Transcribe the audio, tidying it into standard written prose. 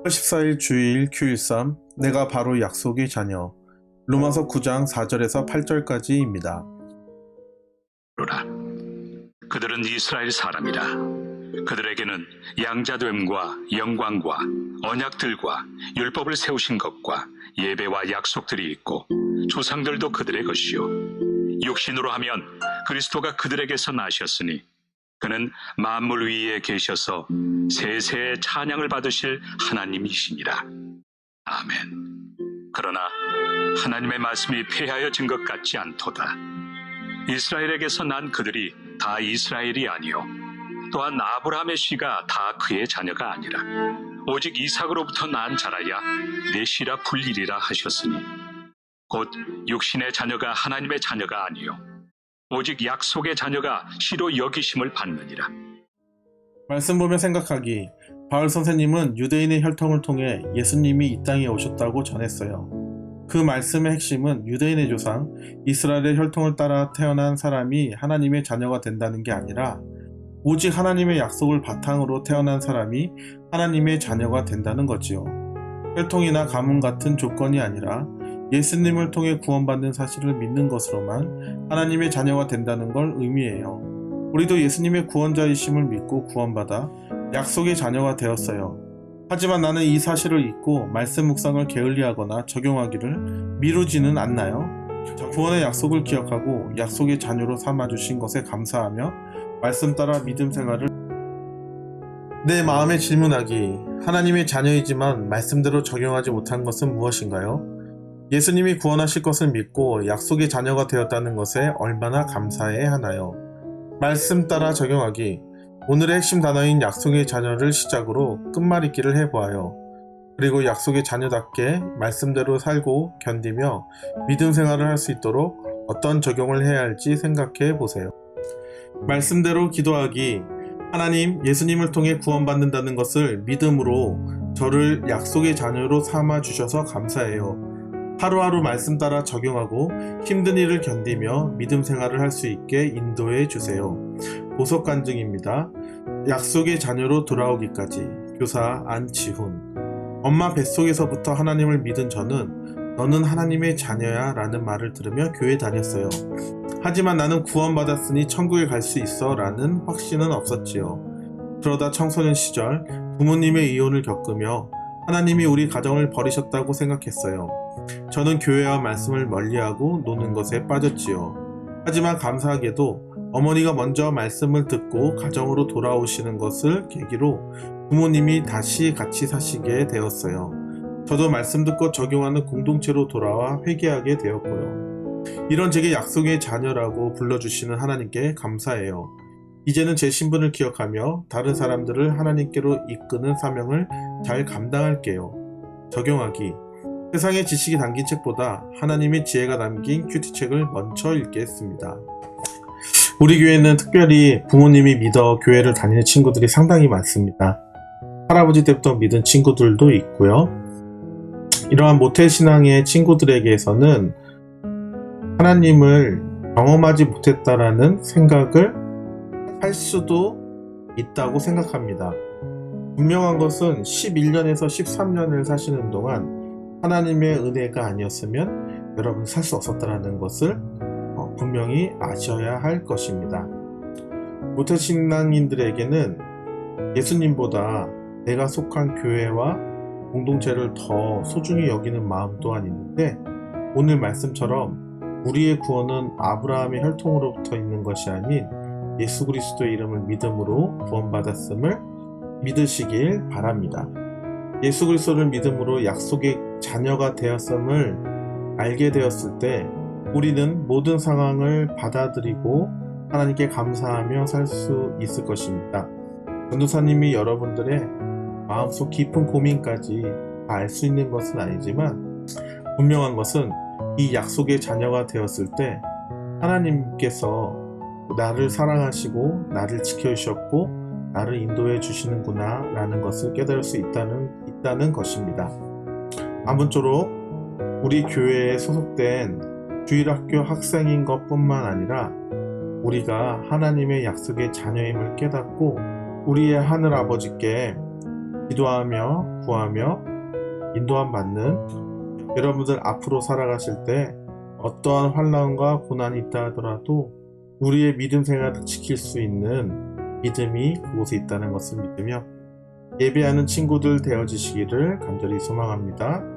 14일 주일 Q13 내가 바로 약속의 자녀 로마서 9장 4절에서 8절까지입니다. 그들은 이스라엘 사람이라. 그들에게는 양자됨과 영광과 언약들과 율법을 세우신 것과 예배와 약속들이 있고 조상들도 그들의 것이요 육신으로 하면 그리스도가 그들에게서 나셨으니 그는 만물 위에 계셔서 세세의 찬양을 받으실 하나님이시니라. 아멘. 그러나 하나님의 말씀이 폐하여진 것 같지 않도다. 이스라엘에게서 난 그들이 다 이스라엘이 아니요 또한 아브라함의 씨가 다 그의 자녀가 아니라 오직 이삭으로부터 난 자라야 내 씨라 불리리라 하셨으니 곧 육신의 자녀가 하나님의 자녀가 아니요 오직 약속의 자녀가 씨로 여기심을 받느니라. 말씀 보며 생각하기. 바울 선생님은 유대인의 혈통을 통해 예수님이 이 땅에 오셨다고 전했어요. 그 말씀의 핵심은 유대인의 조상 이스라엘의 혈통을 따라 태어난 사람이 하나님의 자녀가 된다는 게 아니라 오직 하나님의 약속을 바탕으로 태어난 사람이 하나님의 자녀가 된다는 거지요. 혈통이나 가문 같은 조건이 아니라 예수님을 통해 구원받는 사실을 믿는 것으로만 하나님의 자녀가 된다는 걸 의미해요. 우리도 예수님의 구원자이심을 믿고 구원받아 약속의 자녀가 되었어요. 하지만 나는 이 사실을 잊고 말씀 묵상을 게을리하거나 적용하기를 미루지는 않나요? 구원의 약속을 기억하고 약속의 자녀로 삼아주신 것에 감사하며 말씀 따라 믿음 생활을 내 마음에 질문하기. 하나님의 자녀이지만 말씀대로 적용하지 못한 것은 무엇인가요? 예수님이 구원하실 것을 믿고 약속의 자녀가 되었다는 것에 얼마나 감사해야 하나요? 말씀 따라 적용하기. 오늘의 핵심 단어인 약속의 자녀를 시작으로 끝말잇기를 해보아요. 그리고 약속의 자녀답게 말씀대로 살고 견디며 믿음 생활을 할 수 있도록 어떤 적용을 해야 할지 생각해 보세요. 말씀대로 기도하기. 하나님, 예수님을 통해 구원받는다는 것을 믿음으로 저를 약속의 자녀로 삼아 주셔서 감사해요. 하루하루 말씀 따라 적용하고 힘든 일을 견디며 믿음 생활을 할 수 있게 인도해 주세요. 보석 간증입니다. 약속의 자녀로 돌아오기까지. 교사 안지훈. 엄마 뱃속에서부터 하나님을 믿은 저는 너는 하나님의 자녀야 라는 말을 들으며 교회 다녔어요. 하지만 나는 구원받았으니 천국에 갈 수 있어 라는 확신은 없었지요. 그러다 청소년 시절 부모님의 이혼을 겪으며 하나님이 우리 가정을 버리셨다고 생각했어요. 저는 교회와 말씀을 멀리하고 노는 것에 빠졌지요. 하지만 감사하게도 어머니가 먼저 말씀을 듣고 가정으로 돌아오시는 것을 계기로 부모님이 다시 같이 사시게 되었어요. 저도 말씀 듣고 적용하는 공동체로 돌아와 회개하게 되었고요. 이런 제게 약속의 자녀라고 불러주시는 하나님께 감사해요. 이제는 제 신분을 기억하며 다른 사람들을 하나님께로 이끄는 사명을 잘 감당할게요. 적용하기. 세상의 지식이 담긴 책보다 하나님의 지혜가 담긴 큐티책을 먼저 읽겠습니다. 우리 교회는 특별히 부모님이 믿어 교회를 다니는 친구들이 상당히 많습니다. 할아버지 때부터 믿은 친구들도 있고요. 이러한 모태신앙의 친구들에게서는 하나님을 경험하지 못했다라는 생각을 할 수도 있다고 생각합니다. 분명한 것은 11년에서 13년을 사시는 동안 하나님의 은혜가 아니었으면 여러분 살 수 없었다는 것을 분명히 아셔야 할 것입니다. 모태신앙인들에게는 예수님보다 내가 속한 교회와 공동체를 더 소중히 여기는 마음 또한 있는데 오늘 말씀처럼 우리의 구원은 아브라함의 혈통으로부터 있는 것이 아닌 예수 그리스도의 이름을 믿음으로 구원받았음을 믿으시길 바랍니다. 예수 그리스도를 믿음으로 약속의 자녀가 되었음을 알게 되었을 때 우리는 모든 상황을 받아들이고 하나님께 감사하며 살 수 있을 것입니다. 전도사님이 여러분들의 마음속 깊은 고민까지 다 알 수 있는 것은 아니지만 분명한 것은 이 약속의 자녀가 되었을 때 하나님께서 나를 사랑하시고 나를 지켜주셨고 나를 인도해 주시는구나 라는 것을 깨달을 수 있다는 것입니다. 아무쪼록 우리 교회에 소속된 주일학교 학생인 것뿐만 아니라 우리가 하나님의 약속의 자녀임을 깨닫고 우리의 하늘아버지께 기도하며 구하며 인도함 받는 여러분들 앞으로 살아가실 때 어떠한 환난과 고난이 있다 하더라도 우리의 믿음 생활을 지킬 수 있는 믿음이 그곳에 있다는 것을 믿으며 예배하는 친구들 되어지시기를 간절히 소망합니다.